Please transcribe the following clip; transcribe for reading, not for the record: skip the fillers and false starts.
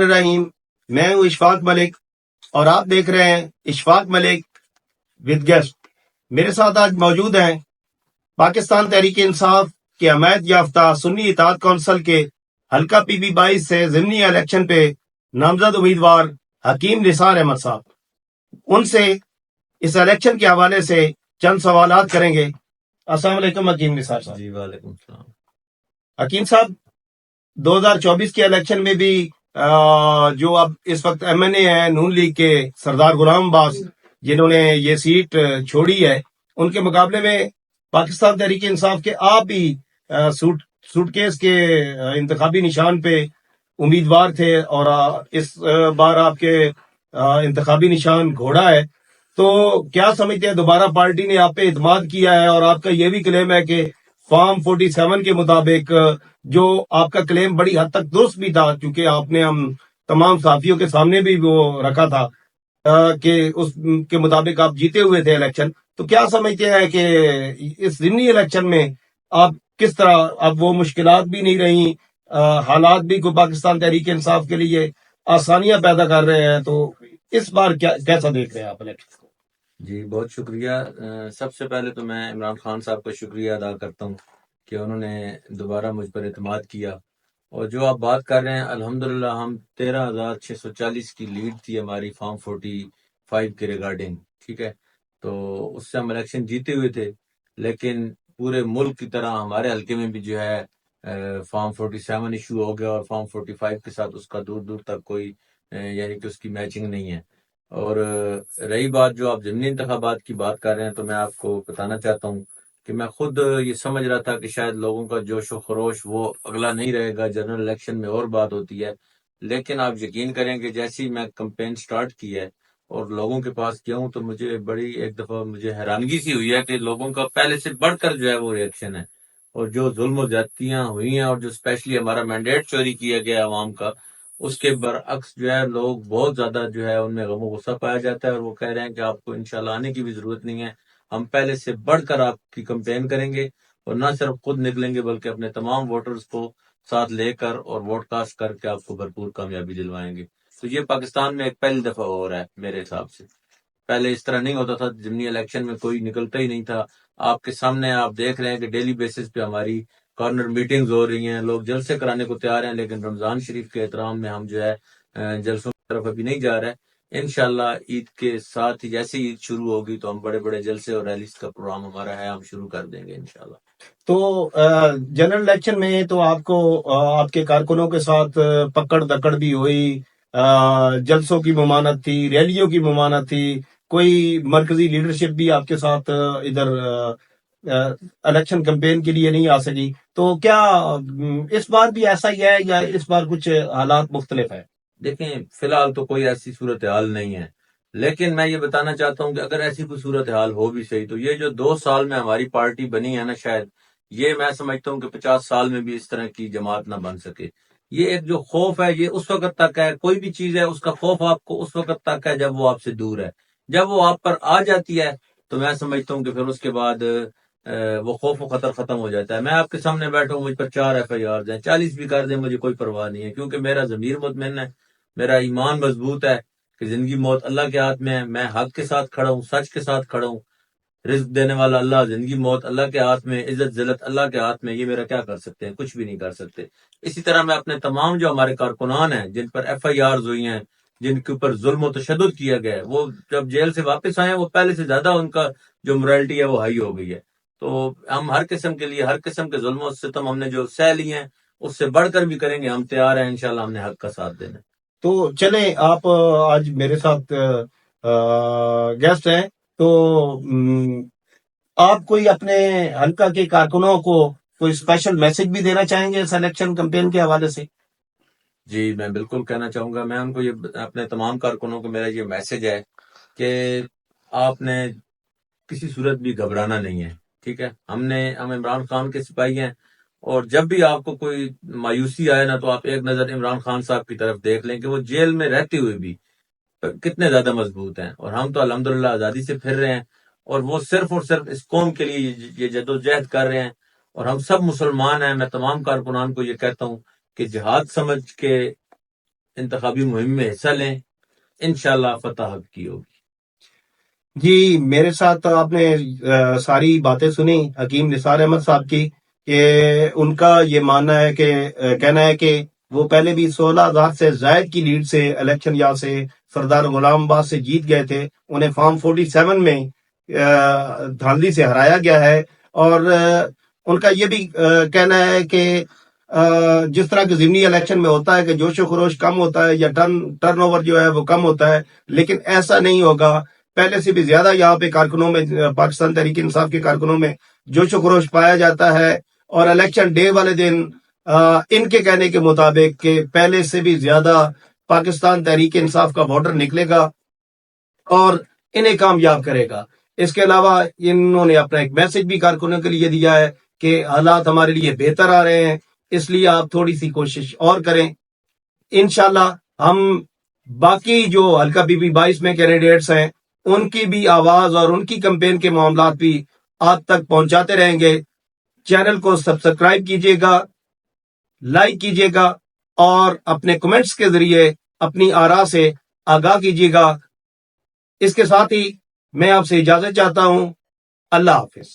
रहीम। मैं हूं इशफाक मलिक और आप देख रहे हैं इशफाक मलिक विद गेस्ट। मेरे साथ आज मौजूद हैं पाकिस्तान तहरीक इंसाफ के हमायत याफ्ता सुन्नी इत्तेहाद कौंसिल के हल्का PB 22 से ज़िमनी इलेक्शन पे नामजद उम्मीदवार हकीम निसार अहमद साहब। उनसे इस इलेक्शन के हवाले से चंद सवालात करेंगे। अस्सलाम वालेकुम हकीम निसार साहब। जी वालेकुम सलाम। हकीम साहब, 2024 के इलेक्शन में भी जो अब इस वक्त MNA हैं नून लीग के सरदार गुलाम अब्बास, जिन्होंने ये सीट छोड़ी है, उनके मुकाबले में पाकिस्तान तहरीक इंसाफ के आप ही सूटकेस के इंतखाबी निशान पे उम्मीदवार थे और इस बार आपके इंतखाबी निशान घोड़ा है। तो क्या समझते हैं, दोबारा पार्टी ने आप पे इत्मीनान किया है और आपका ये भी क्लेम है कि फॉर्म 47 के मुताबिक, जो आपका क्लेम बड़ी हद तक दुरुस्त भी था, क्योंकि आपने हम तमाम साथियों के सामने भी वो रखा था कि उस के मुताबिक आप जीते हुए थे इलेक्शन। तो क्या समझते हैं कि इस ज़िमनी इलेक्शन में आप किस तरह, अब वो मुश्किलात भी नहीं रही, हालात भी को पाकिस्तान तहरीक इंसाफ के लिए आसानियां पैदा कर रहे हैं, तो इस बार क्या कैसा देख रहे हैं आप इलेक्शन को? जी बहुत शुक्रिया। सबसे पहले तो मैं इमरान खान साहब का शुक्रिया अदा करता हूँ कि उन्होंने दोबारा मुझ पर एतमाद किया। और जो आप बात कर रहे हैं, अल्हम्दुलिल्लाह हम 13,640 की लीड थी हमारी फॉर्म 45 के रिगार्डिंग, ठीक है। तो उससे हम इलेक्शन जीते हुए थे, लेकिन पूरे मुल्क की तरह हमारे हल्के में भी जो है फॉर्म 47 इशू हो गया और फॉर्म 45 के साथ उसका दूर दूर तक कोई यानी कि उसकी मैचिंग नहीं है। और रही बात जो आप ज़िमनी इंतखाबात की बात कर रहे हैं, तो मैं आपको बताना चाहता हूँ कि मैं खुद ये समझ रहा था कि शायद लोगों का जोश व खरोश वो अगला नहीं रहेगा, जनरल इलेक्शन में और बात होती है। लेकिन आप यकीन करें कि जैसे ही मैं कैंपेन स्टार्ट की है और लोगों के पास गया हूँ, तो मुझे बड़ी एक दफ़ा मुझे हैरानगी सी हुई है कि लोगों का पहले से बढ़कर जो है वो रिएक्शन है। और जो जुल्म ज्यादतियाँ हुई हैं और जो स्पेशली हमारा मैंडेट चोरी किया गया अवाम का, उसके बरअक्स जो है लोग बहुत ज्यादा जो है उनमें गमो गुस्सा पाया जाता है और वो कह रहे हैं कि आपको इंशाल्लाह आने की भी जरूरत नहीं है, हम पहले से बढ़कर आपकी कैंपेन करेंगे और ना सिर्फ खुद निकलेंगे बल्कि अपने तमाम वोटर्स को साथ लेकर और वोट कास्ट करके आपको भरपूर कामयाबी दिलवाएंगे। तो ये पाकिस्तान में एक पहली दफा हो रहा है मेरे हिसाब से। पहले इस तरह नहीं होता था, जिमनी इलेक्शन में कोई निकलता ही नहीं था। आपके सामने आप देख रहे हैं कि डेली बेसिस पे हमारी कॉर्नर मीटिंग्स हो रही हैं, लोग जलसे कराने को तैयार हैं, लेकिन रमजान शरीफ के एहतराम में हम जो है जलसों की तरफ अभी नहीं जा रहे हैं। इंशाल्लाह ईद के साथ ही जैसे ईद शुरू होगी तो हम बड़े बड़े जलसे और रैलीज का प्रोग्राम हमारा है, हम शुरू कर देंगे इंशाल्लाह। तो जनरल इलेक्शन में तो आपको आपके कारकुनों के साथ पकड़ दकड़ भी हुई, जलसों की ममानत थी, रैलियों की ममानत थी, कोई मरकजी लीडरशिप भी आपके साथ इधर इलेक्शन कैंपेन के लिए नहीं आ सकी। तो क्या इस बार भी ऐसा ही है या इस बार कुछ हालात मुख्तलिफ है? देखें, फिलहाल तो कोई ऐसी सूरत हाल नहीं है, लेकिन मैं ये बताना चाहता हूँ कि अगर ऐसी कोई सूरत हाल हो भी सही, तो ये जो 2 साल में हमारी पार्टी बनी है ना, शायद ये मैं समझता हूँ कि 50 साल में भी इस तरह की जमात ना बन सके। ये एक जो खौफ है, ये उस वक्त तक है, कोई भी चीज है उसका खौफ आपको उस वक्त तक है जब वो आपसे दूर है। जब वो आप पर आ जाती है तो मैं समझता हूँ कि फिर उसके बाद वो खौफ व खतर खत्म हो जाता है। मैं आपके सामने बैठा हूँ, मुझ पर 4 FIR हैं, 40 भी कर दें मुझे कोई परवाह नहीं है, क्योंकि मेरा ज़मीर मुतमइन है, मेरा ईमान मजबूत है कि जिंदगी मौत अल्लाह के हाथ में है। मैं हक के साथ खड़ा हूँ, सच के साथ खड़ा हूँ। रिस्क देने वाला अल्लाह, जिंदगी मौत अल्लाह के हाथ में, इज्जत जिल्लत अल्लाह के हाथ में। ये मेरा क्या कर सकते हैं? कुछ भी नहीं कर सकते। इसी तरह मैं अपने तमाम जो हमारे कारकुनान हैं जिन पर FIRs हुई हैं, जिनके ऊपर जुल्म और तशद्दुद किया गया है, वो जब जेल से वापस आए हैं, वो पहले से ज्यादा उनका जो मोरालिटी है वो हाई हो गई है। तो हम हर किस्म के लिए, हर किस्म के जुल्म और सितम हमने जो सह लिए हैं, उससे बढ़कर भी करेंगे। हम तैयार हैं इंशाल्लाह, हमने हक का साथ देना है। तो चले, आप आज मेरे साथ गेस्ट हैं, तो आप कोई अपने हल्का के कारकुनों को कोई स्पेशल मैसेज भी देना चाहेंगे इस इलेक्शन कैंपेन के हवाले से? जी मैं बिल्कुल कहना चाहूंगा। मैं उनको ये अपने तमाम कारकुनों को मेरा ये मैसेज है कि आपने किसी सूरत भी घबराना नहीं है, ठीक है। हम इमरान खान के सिपाही हैं, और जब भी आपको कोई मायूसी आए ना, तो आप एक नजर इमरान खान साहब की तरफ देख लें कि वो जेल में रहते हुए भी कितने ज्यादा मजबूत हैं, और हम तो अल्हम्दुलिल्लाह आजादी से फिर रहे हैं। और वो सिर्फ और सिर्फ इस कौम के लिए ये जदोजहद कर रहे हैं। और हम सब मुसलमान हैं। मैं तमाम कारकुनान को ये कहता हूँ कि जिहाद समझ के انتخابی مہم میں حصہ لیں، انشاءاللہ فتح حق کی ہوگی۔ جی میرے ساتھ آپ نے ساری باتیں سنی حکیم نثار احمد صاحب کی، کہ ان کا یہ ماننا ہے کہ کہنا ہے کہ وہ پہلے بھی 16,000 سے زائد کی لیڈ سے الیکشن یہاں سے سردار غلام عباس سے جیت گئے تھے، انہیں فارم 47 میں دھاندلی سے ہرایا گیا ہے، اور ان کا یہ بھی کہنا ہے کہ جس طرح کے ضمنی الیکشن میں ہوتا ہے کہ جوش و خروش کم ہوتا ہے یا ٹرن اوور جو ہے وہ کم ہوتا ہے، لیکن ایسا نہیں ہوگا، پہلے سے بھی زیادہ یہاں پہ کارکنوں میں، پاکستان تحریک انصاف کے کارکنوں میں جوش و خروش پایا جاتا ہے، اور الیکشن ڈے والے دن ان کے کہنے کے مطابق کہ پہلے سے بھی زیادہ پاکستان تحریک انصاف کا ووٹر نکلے گا اور انہیں کامیاب کرے گا۔ اس کے علاوہ انہوں نے اپنا ایک میسج بھی کارکنوں کے لیے دیا ہے کہ حالات ہمارے لیے بہتر آ رہے ہیں، اس لیے آپ تھوڑی سی کوشش اور کریں۔ انشاءاللہ ہم باقی جو حلقہ پی پی 22 میں کینڈیڈیٹس ہیں ان کی بھی آواز اور ان کی کمپین کے معاملات بھی آپ تک پہنچاتے رہیں گے۔ چینل کو سبسکرائب کیجیے گا، لائک کیجیے گا، اور اپنے کمنٹس کے ذریعے اپنی آراء سے آگاہ کیجیے گا۔ اس کے ساتھ ہی میں آپ سے اجازت چاہتا ہوں۔ اللہ حافظ۔